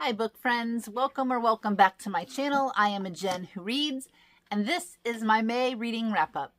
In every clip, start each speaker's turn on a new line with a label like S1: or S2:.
S1: Hi book friends, welcome back to my channel. I am a Jen who reads, and this is my May reading wrap up.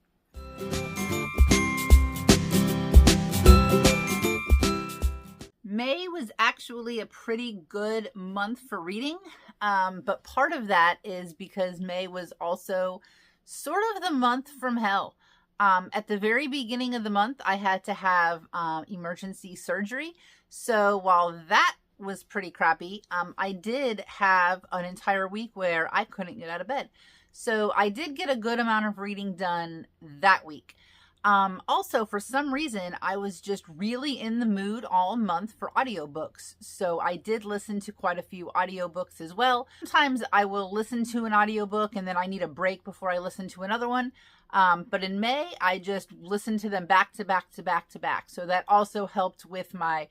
S1: May was actually a pretty good month for reading, but part of that is because May was also sort of the month from hell. At the very beginning of the month, I had to have emergency surgery. So while that was pretty crappy, I did have an entire week where I couldn't get out of bed. So I did get a good amount of reading done that week. Also, for some reason, I was just really in the mood all month for audiobooks. So I did listen to quite a few audiobooks as well. Sometimes I will listen to an audiobook and then I need a break before I listen to another one. But in May, I just listened to them back to back to back to back. So that also helped with my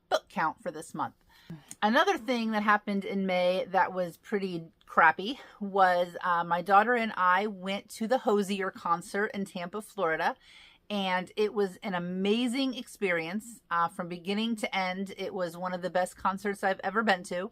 S1: book count for this month. Another thing that happened in May that was pretty crappy was my daughter and I went to the Hosier concert in Tampa, Florida, and it was an amazing experience from beginning to end. It was one of the best concerts I've ever been to.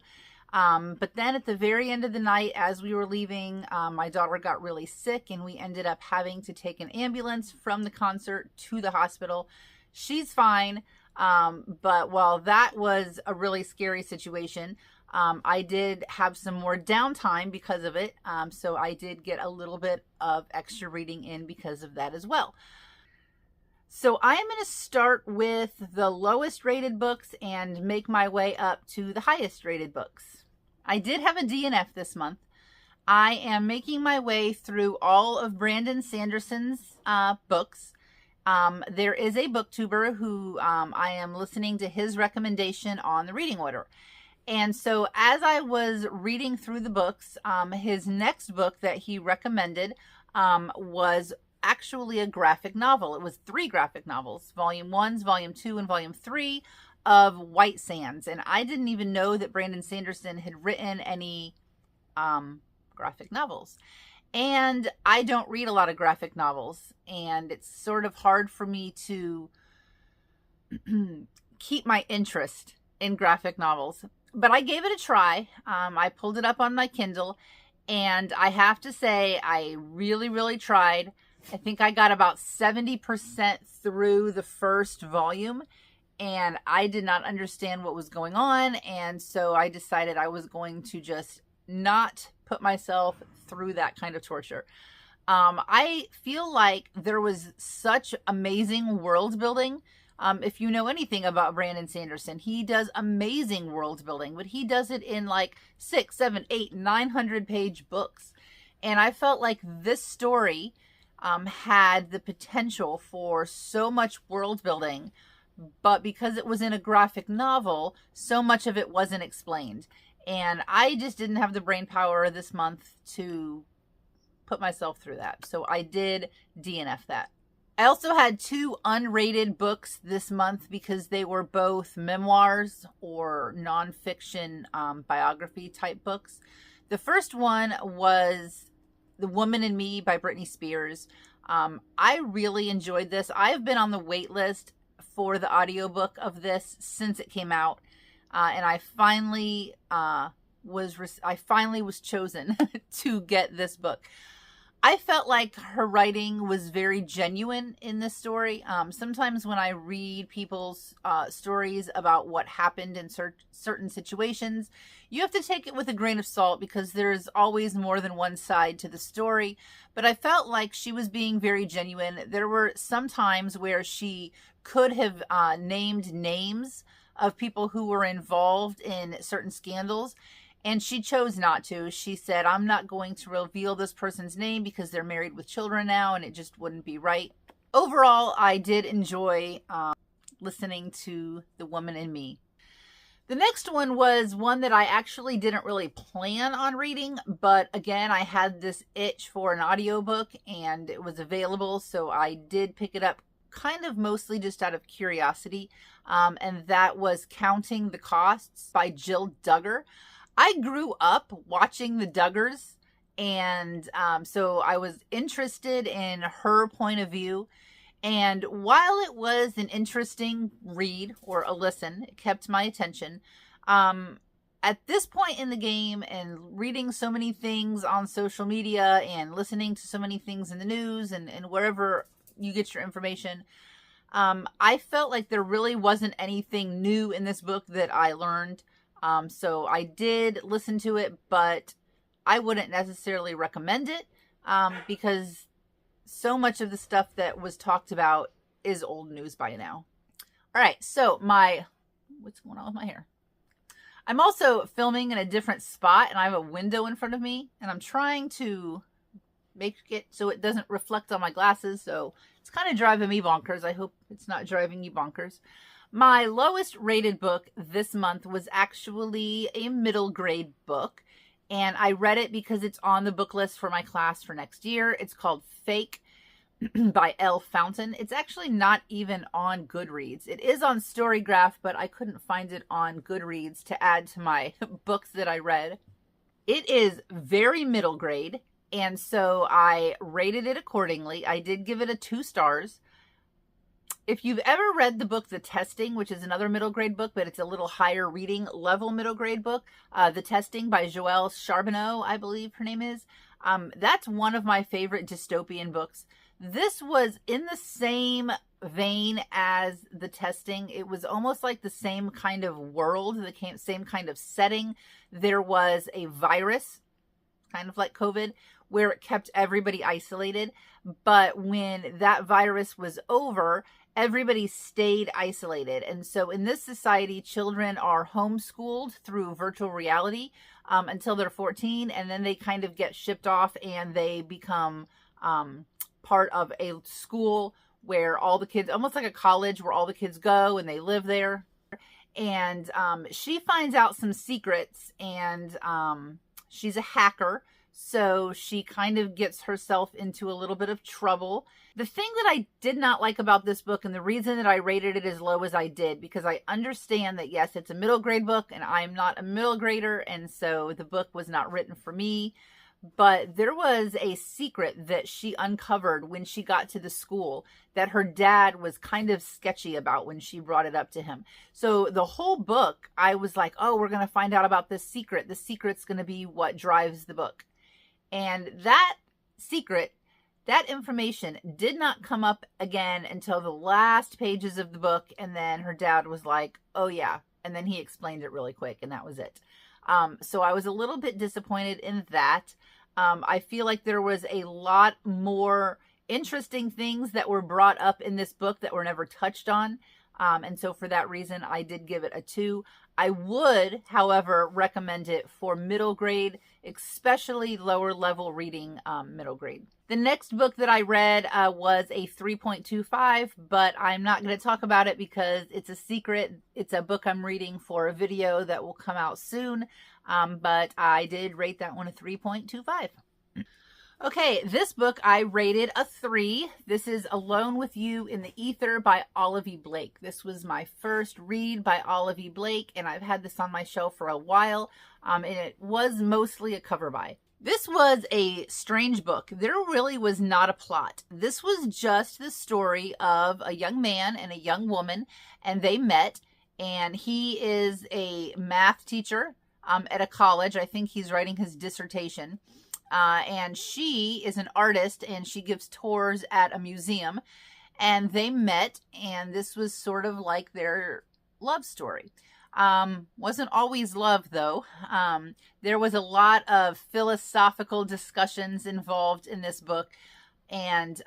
S1: But then at the very end of the night, as we were leaving, my daughter got really sick and we ended up having to take an ambulance from the concert to the hospital. She's fine. But while that was a really scary situation, I did have some more downtime because of it. So I did get a little bit of extra reading in because of that as well. So I am going to start with the lowest rated books and make my way up to the highest rated books. I did have a DNF this month. I am making my way through all of Brandon Sanderson's books. There is a booktuber who I am listening to his recommendation on the reading order. And so as I was reading through the books, his next book that he recommended was actually a graphic novel. It was 3 graphic novels, Volume 1, Volume 2, and Volume 3 of White Sands. And I didn't even know that Brandon Sanderson had written any graphic novels. And I don't read a lot of graphic novels, and it's sort of hard for me to keep my interest in graphic novels. But I gave it a try. I pulled it up on my Kindle, and I have to say I really tried. I think I got about 70% through the first volume, and I did not understand what was going on, and so I decided I was going to just not put myself through that kind of torture. I feel like there was such amazing world building. If you know anything about Brandon Sanderson, he does amazing world building, but he does it in like 6, 7, 8, 900 page books. And I felt like this story had the potential for so much world building, but because it was in a graphic novel, so much of it wasn't explained. And I just didn't have the brain power this month to put myself through that. So I did DNF that. I also had 2 unrated books this month because they were both memoirs or nonfiction biography type books. The first one was The Woman in Me by Britney Spears. I really enjoyed this. I've been on the wait list for the audiobook of this since it came out. And I finally was chosen to get this book. I felt like her writing was very genuine in this story. Sometimes when I read people's stories about what happened in certain situations, you have to take it with a grain of salt because there's always more than one side to the story. But I felt like she was being very genuine. There were some times where she could have named names of people who were involved in certain scandals, and she chose not to. She said, I'm not going to reveal this person's name because they're married with children now and it just wouldn't be right. Overall, I did enjoy listening to The Woman in Me. The next one was one that I actually didn't really plan on reading, but again, I had this itch for an audiobook and it was available, so I did pick it up kind of mostly just out of curiosity, and that was Counting the Costs by Jill Duggar. I grew up watching the Duggars, and so I was interested in her point of view. And while it was an interesting read or a listen, it kept my attention. at this point in the game and reading so many things on social media and listening to so many things in the news and wherever you get your information, I felt like there really wasn't anything new in this book that I learned. So I did listen to it, but I wouldn't necessarily recommend it because so much of the stuff that was talked about is old news by now. All right, so what's going on with my hair? I'm also filming in a different spot, and I have a window in front of me, and I'm trying to make it so it doesn't reflect on my glasses, so it's kind of driving me bonkers. I hope it's not driving you bonkers. My lowest rated book this month was actually a middle grade book, and I read it because it's on the book list for my class for next year. It's called Fake by Elle Fountain. It's actually not even on Goodreads. It is on Storygraph, but I couldn't find it on Goodreads to add to my books that I read. It is very middle grade, and so I rated it accordingly. I did give it a 2 stars. If you've ever read the book The Testing, which is another middle grade book, but it's a little higher reading level middle grade book, The Testing by Joelle Charbonneau, I believe her name is, that's one of my favorite dystopian books. This was in the same vein as The Testing. It was almost like the same kind of world, the same kind of setting. There was a virus, kind of like COVID, where it kept everybody isolated. But when that virus was over, everybody stayed isolated. And so in this society, children are homeschooled through virtual reality until they're 14. And then they kind of get shipped off and they become part of a school where all the kids, almost like a college where all the kids go and they live there. And she finds out some secrets, and she's a hacker. So she kind of gets herself into a little bit of trouble. The thing that I did not like about this book, and the reason that I rated it as low as I did, because I understand that, yes, it's a middle grade book, and I'm not a middle grader, and so the book was not written for me. But there was a secret that she uncovered when she got to the school that her dad was kind of sketchy about when she brought it up to him. So the whole book, I was like, oh, we're going to find out about this secret. The secret's going to be what drives the book. And that secret, that information did not come up again until the last pages of the book. And then her dad was like, oh yeah. And then he explained it really quick, and that was it. So I was a little bit disappointed in that. I feel like there was a lot more interesting things that were brought up in this book that were never touched on. And so for that reason, I did give it a 2. I would, however, recommend it for middle grade, especially lower level reading middle grade. The next book that I read was a 3.25, but I'm not going to talk about it because it's a secret. It's a book I'm reading for a video that will come out soon, but I did rate that one a 3.25. Okay, this book I rated a 3. This is Alone with You in the Ether by Olive E. Blake. This was my first read by Olive E. Blake, and I've had this on my shelf for a while, and it was mostly a cover buy. This was a strange book. There really was not a plot. This was just the story of a young man and a young woman, and they met, and he is a math teacher at a college. I think he's writing his dissertation. And she is an artist, and she gives tours at a museum, and they met, and this was sort of like their love story. Wasn't always love though. There was a lot of philosophical discussions involved in this book. And,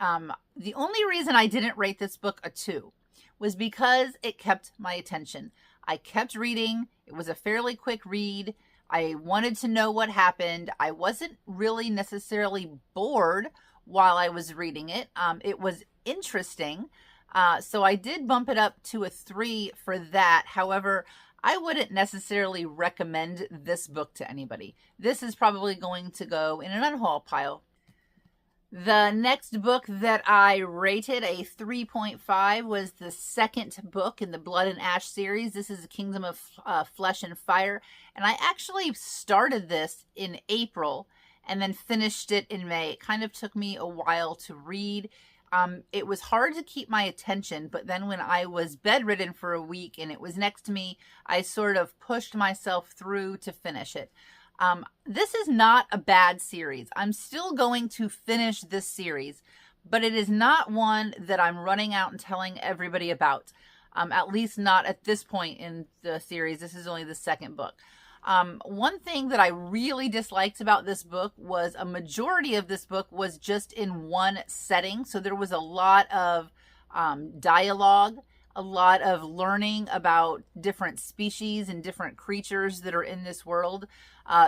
S1: the only reason I didn't rate this book a 2 was because it kept my attention. I kept reading. It was a fairly quick read. I wanted to know what happened. I wasn't really necessarily bored while I was reading it. It was interesting. So I did bump it up to a 3 for that. However, I wouldn't necessarily recommend this book to anybody. This is probably going to go in an unhaul pile. The next book that I rated a 3.5 was the second book in the Blood and Ash series. This is The Kingdom of Flesh and Fire. And I actually started this in April and then finished it in May. It kind of took me a while to read. It was hard to keep my attention, but then when I was bedridden for a week and it was next to me, I sort of pushed myself through to finish it. This is not a bad series. I'm still going to finish this series, but it is not one that I'm running out and telling everybody about. At least not at this point in the series. This is only the second book. One thing that I really disliked about this book was a majority of this book was just in one setting. So there was a lot of dialogue, a lot of learning about different species and different creatures that are in this world.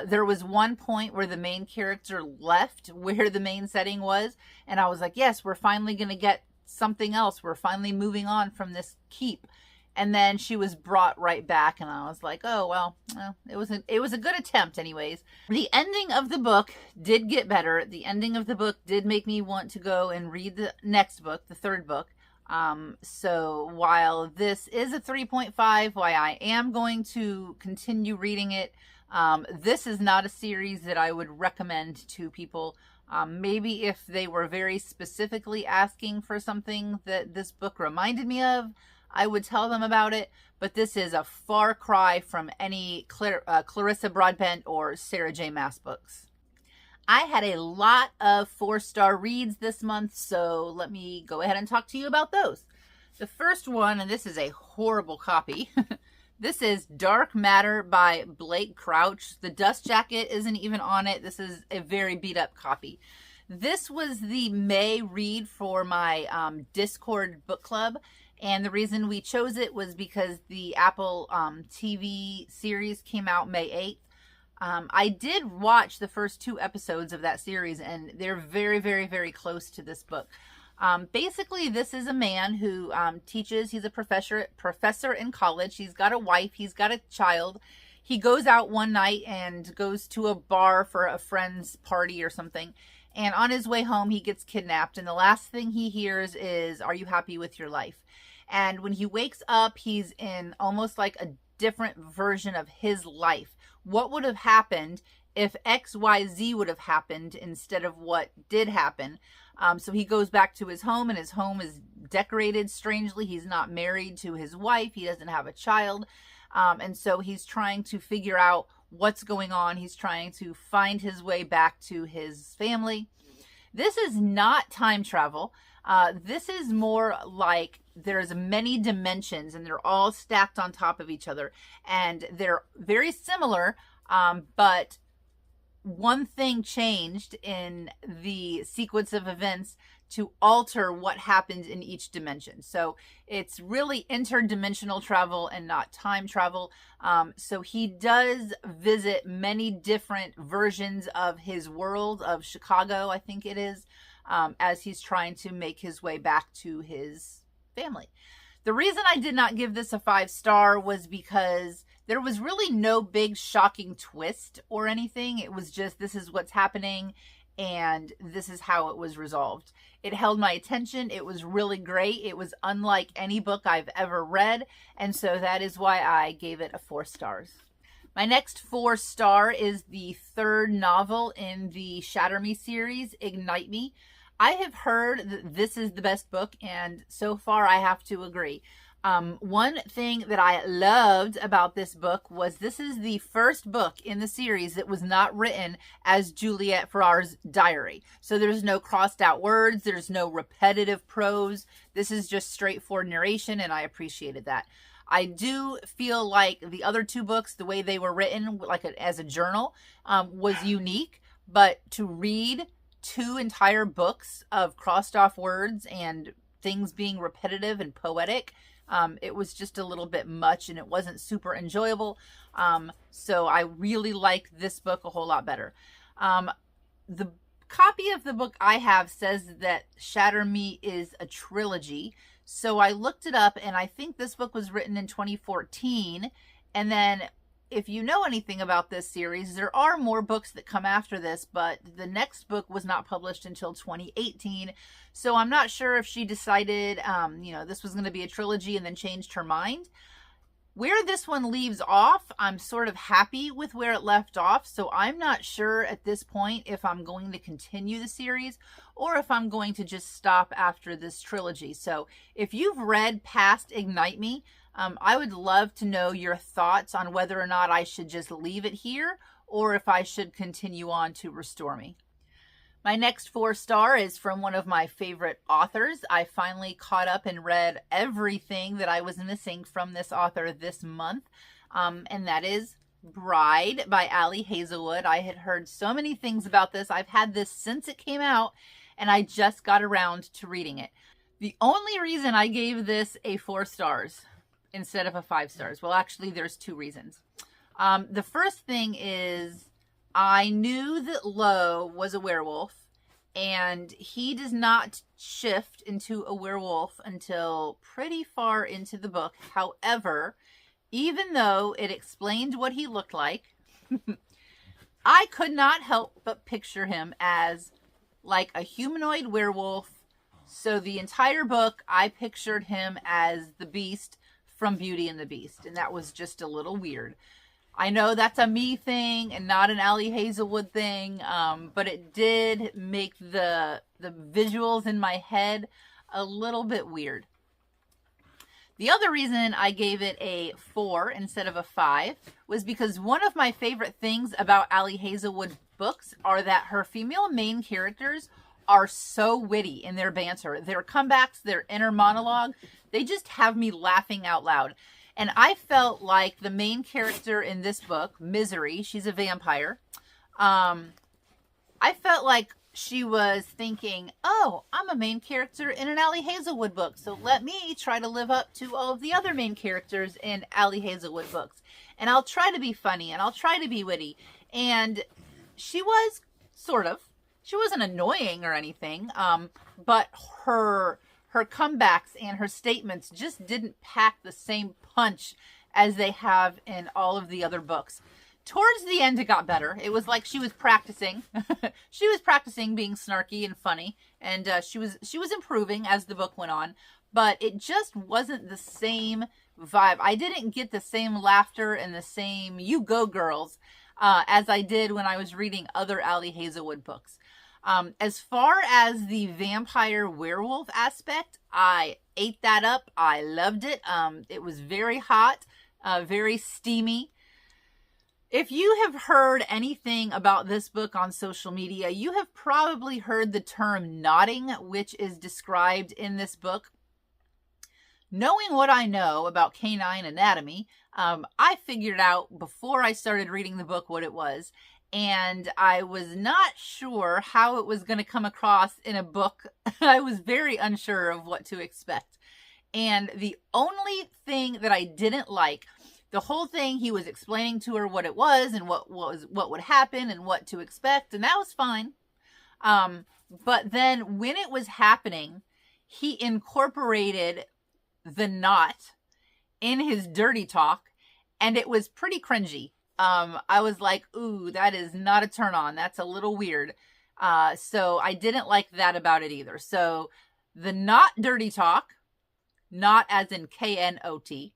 S1: There was one point where the main character left where the main setting was, and I was like, yes, we're finally going to get something else. We're finally moving on from this keep. And then she was brought right back, and I was like, oh, well, it was a good attempt anyways. The ending of the book did get better. The ending of the book did make me want to go and read the next book, the third book. So while this is a 3.5, why I am going to continue reading it, this is not a series that I would recommend to people. Maybe if they were very specifically asking for something that this book reminded me of, I would tell them about it, but this is a far cry from any Clarissa Broadbent or Sarah J. Maas books. I had a lot of 4-star reads this month, so let me go ahead and talk to you about those. The first one, and this is a horrible copy, this is Dark Matter by Blake Crouch. The dust jacket isn't even on it. This is a very beat up copy. This was the May read for my Discord book club. And the reason we chose it was because the Apple TV series came out May 8th. I did watch the first 2 episodes of that series, and they're very, very, very close to this book. Basically, this is a man who teaches. He's a professor in college. He's got a wife. He's got a child. He goes out one night and goes to a bar for a friend's party or something. And on his way home, he gets kidnapped. And the last thing he hears is, "Are you happy with your life?" And when he wakes up, he's in almost like a different version of his life. What would have happened if XYZ would have happened instead of what did happen? So he goes back to his home, and his home is decorated strangely. He's not married to his wife. He doesn't have a child. And so he's trying to figure out what's going on. He's trying to find his way back to his family. This is not time travel. This is more like there's many dimensions, and they're all stacked on top of each other, and they're very similar, but one thing changed in the sequence of events to alter what happened in each dimension. So it's really interdimensional travel and not time travel. So he does visit many different versions of his world of Chicago, I think it is, as he's trying to make his way back to his family. The reason I did not give this a 5-star was because there was really no big shocking twist or anything. It was just, this is what's happening and this is how it was resolved. It held my attention. It was really great. It was unlike any book I've ever read, and so that is why I gave it a 4 stars. My next 4-star is the third novel in the Shatter Me series, Ignite Me. I have heard that this is the best book, and so far I have to agree. One thing that I loved about this book was this is the first book in the series that was not written as Juliet Farrar's diary. So there's no crossed out words. There's no repetitive prose. This is just straightforward narration, and I appreciated that. I do feel like the other 2 books, the way they were written, like as a journal, was unique, but to read 2 entire books of crossed off words and things being repetitive and poetic, it was just a little bit much, and it wasn't super enjoyable. So I really like this book a whole lot better. The copy of the book I have says that Shatter Me is a trilogy. So I looked it up, and I think this book was written in 2014. And then if you know anything about this series, there are more books that come after this, but the next book was not published until 2018. So I'm not sure if she decided, this was going to be a trilogy and then changed her mind. Where this one leaves off, I'm sort of happy with where it left off, so I'm not sure at this point if I'm going to continue the series or if I'm going to just stop after this trilogy. So if you've read past Ignite Me, I would love to know your thoughts on whether or not I should just leave it here or if I should continue on to Restore Me. My next 4-star is from one of my favorite authors. I finally caught up and read everything that I was missing from this author this month, and that is Bride by Ali Hazelwood. I had heard so many things about this. I've had this since it came out, and I just got around to reading it. The only reason I gave this a 4 stars instead of a 5 stars, well, actually, there's 2 reasons. The first thing is I knew that Lo was a werewolf, and he does not shift into a werewolf until pretty far into the book. However, even though it explained what he looked like, I could not help but picture him as like a humanoid werewolf. So the entire book, I pictured him as the Beast from Beauty and the Beast, and that was just a little weird. I know that's a me thing and not an Ali Hazelwood thing, but it did make the visuals in my head a little bit weird. The other reason I gave it a 4 instead of a 5 was because one of my favorite things about Ali Hazelwood books are that her female main characters are so witty in their banter. Their comebacks, their inner monologue, they just have me laughing out loud. And I felt like the main character in this book, Misery, she's a vampire. I felt like she was thinking, oh, I'm a main character in an Ali Hazelwood book, so let me try to live up to all of the other main characters in Ali Hazelwood books. And I'll try to be funny, and I'll try to be witty. And she was sort of. She wasn't annoying or anything, but her comebacks and her statements just didn't pack the same punch as they have in all of the other books. Towards the end, it got better. It was like she was practicing. She was practicing being snarky and funny, and she was improving as the book went on, but it just wasn't the same vibe. I didn't get the same laughter and the same "you go girls" as I did when I was reading other Ali Hazelwood books. As far as the vampire werewolf aspect, I ate that up. I loved it. It was very hot, very steamy. If you have heard anything about this book on social media, you have probably heard the term knotting, which is described in this book. Knowing what I know about canine anatomy, I figured out before I started reading the book what it was. And I was not sure how it was going to come across in a book. I was very unsure of what to expect. And the only thing that I didn't like, the whole thing, he was explaining to her what it was and what would happen and what to expect, and that was fine. But then when it was happening, he incorporated the knot in his dirty talk, and it was pretty cringy. I was like, ooh, that is not a turn on. That's a little weird. So I didn't like that about it either. So the not dirty talk, not as in K-N-O-T,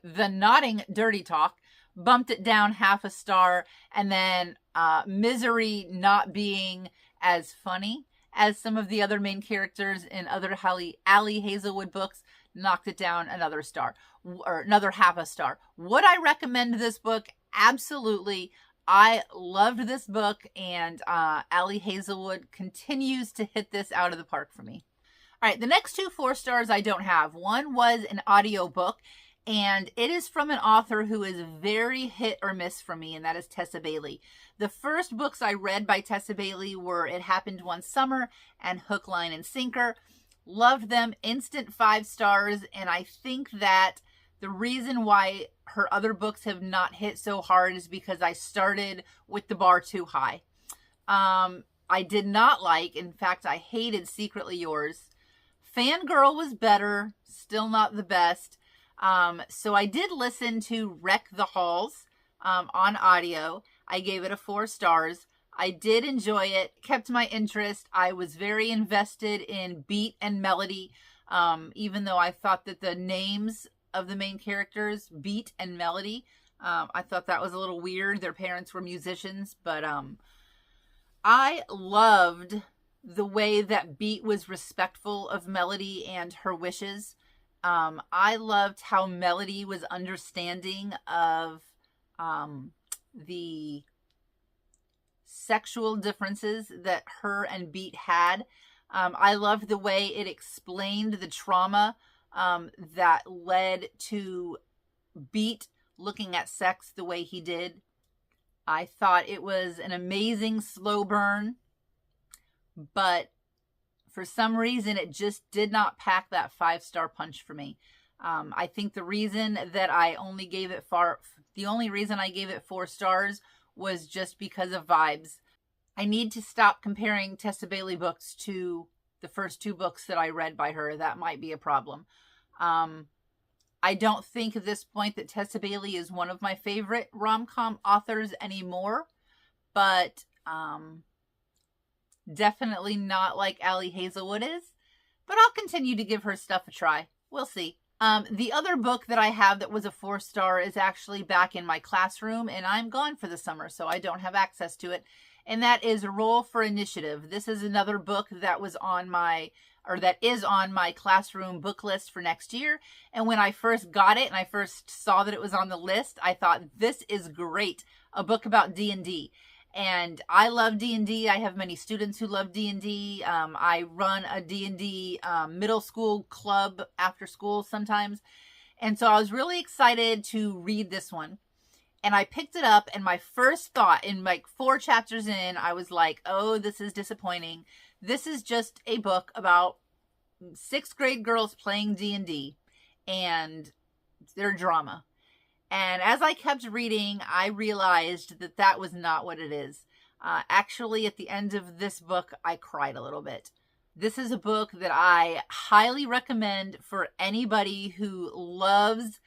S1: the knotting dirty talk, bumped it down half a star. And then Misery not being as funny as some of the other main characters in other Ali Hazelwood books knocked it down another star, or another half a star. Would I recommend this book? Absolutely. I loved this book, and Ali Hazelwood continues to hit this out of the park for me. All right, the next 2 4 stars I don't have. One was an audiobook, and it is from an author who is very hit or miss for me, and that is Tessa Bailey. The first books I read by Tessa Bailey were It Happened One Summer and Hook, Line, and Sinker. Loved them, instant 5 stars, and I think that the reason why her other books have not hit so hard is because I started with the bar too high. I did not like, in fact, I hated Secretly Yours. Fangirl was better, still not the best. So I did listen to Wreck the Halls on audio. I gave it a 4 stars. I did enjoy it, kept my interest. I was very invested in beat and melody, even though I thought that the names of the main characters, Beat and Melody. I thought that was a little weird. Their parents were musicians, but I loved the way that Beat was respectful of Melody and her wishes. I loved how Melody was understanding of the sexual differences that her and Beat had. I loved the way it explained the trauma that led to Beat looking at sex the way he did. I thought it was an amazing slow burn, but for some reason it just did not pack that 5-star punch for me. I think the reason that I only gave it the only reason I gave it 4 stars was just because of vibes. I need to stop comparing Tessa Bailey books to the first 2 books that I read by her. That might be a problem. I don't think at this point that Tessa Bailey is one of my favorite rom-com authors anymore, but definitely not like Ali Hazelwood is. But I'll continue to give her stuff a try. We'll see. The other book that I have that was a 4-star is actually back in my classroom, and I'm gone for the summer, so I don't have access to it. And that is Roll for Initiative. This is another book that was on my, or that is on my classroom book list for next year. And when I first got it and I first saw that it was on the list, I thought, this is great. A book about D&D. And I love D&D. I have many students who love D&D. I run a D&D middle school club after school sometimes. And so I was really excited to read this one. And I picked it up, and my first thought, in like 4 chapters in, I was like, oh, this is disappointing. This is just a book about 6th grade girls playing D&D and their drama. And as I kept reading, I realized that that was not what it is. Actually, at the end of this book, I cried a little bit. This is a book that I highly recommend for anybody who loves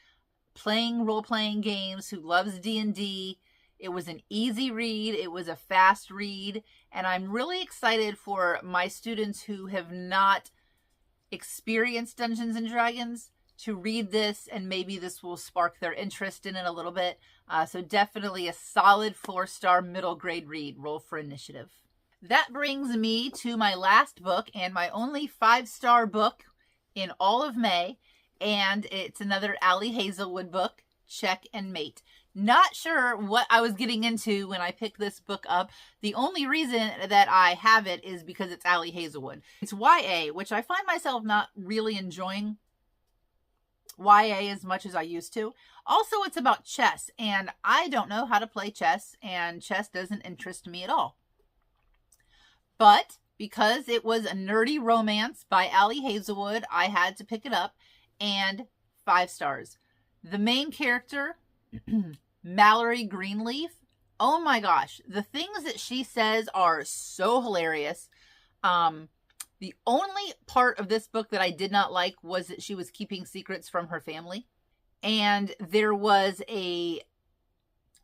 S1: playing role-playing games, who loves D&D. It was an easy read. It was a fast read. And I'm really excited for my students who have not experienced Dungeons and Dragons to read this, and maybe this will spark their interest in it a little bit. So definitely a solid 4-star middle grade read, Roll for Initiative. That brings me to my last book and my only 5-star book in all of May. And it's another Ali Hazelwood book, Check and Mate. Not sure what I was getting into when I picked this book up. The only reason that I have it is because it's Ali Hazelwood. It's YA, which I find myself not really enjoying YA as much as I used to. Also, it's about chess, and I don't know how to play chess, and chess doesn't interest me at all. But because it was a nerdy romance by Ali Hazelwood, I had to pick it up, and 5 stars. The main character, Mallory Greenleaf, oh my gosh, the things that she says are so hilarious. The only part of this book that I did not like was that she was keeping secrets from her family. And there was a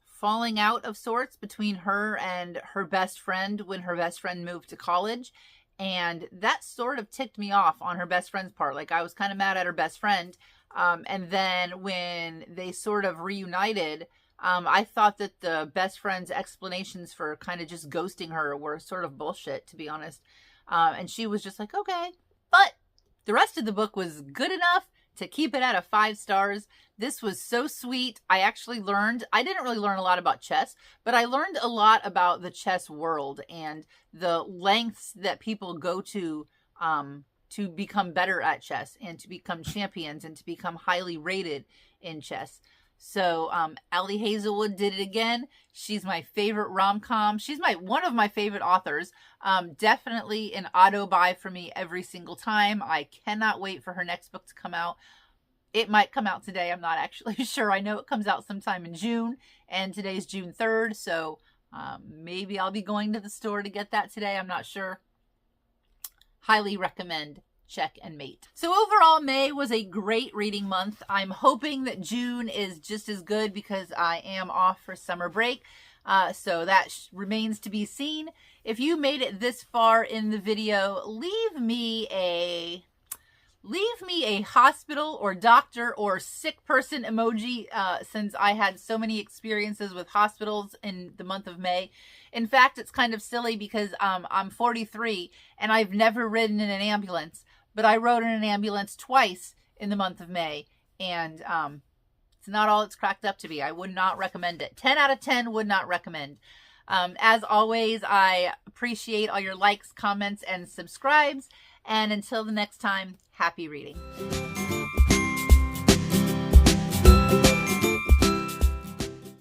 S1: falling out of sorts between her and her best friend when her best friend moved to college. And that sort of ticked me off on her best friend's part. Like, I was kind of mad at her best friend. And then when they sort of reunited, I thought that the best friend's explanations for kind of just ghosting her were sort of bullshit, to be honest. And she was just like, okay. But the rest of the book was good enough to keep it at a 5 stars. This was so sweet. I actually learned, I didn't really learn a lot about chess, but I learned a lot about the chess world and the lengths that people go to become better at chess and to become champions and to become highly rated in chess. So Ali Hazelwood did it again. She's my favorite rom-com. She's one of my favorite authors. Definitely an auto buy for me every single time. I cannot wait for her next book to come out. It might come out today. I'm not actually sure. I know it comes out sometime in June, and today's June 3rd. So maybe I'll be going to the store to get that today. I'm not sure. Highly recommend Check and Mate. So overall, May was a great reading month. I'm hoping that June is just as good because I am off for summer break. So that remains to be seen. If you made it this far in the video, leave me a leave me a hospital or doctor or sick person emoji, since I had so many experiences with hospitals in the month of May. In fact, it's kind of silly because I'm 43 and I've never ridden in an ambulance, but I rode in an ambulance twice in the month of May, and it's not all it's cracked up to be. I would not recommend it. 10 out of 10 would not recommend. As always, I appreciate all your likes, comments, and subscribes. And until the next time, happy reading.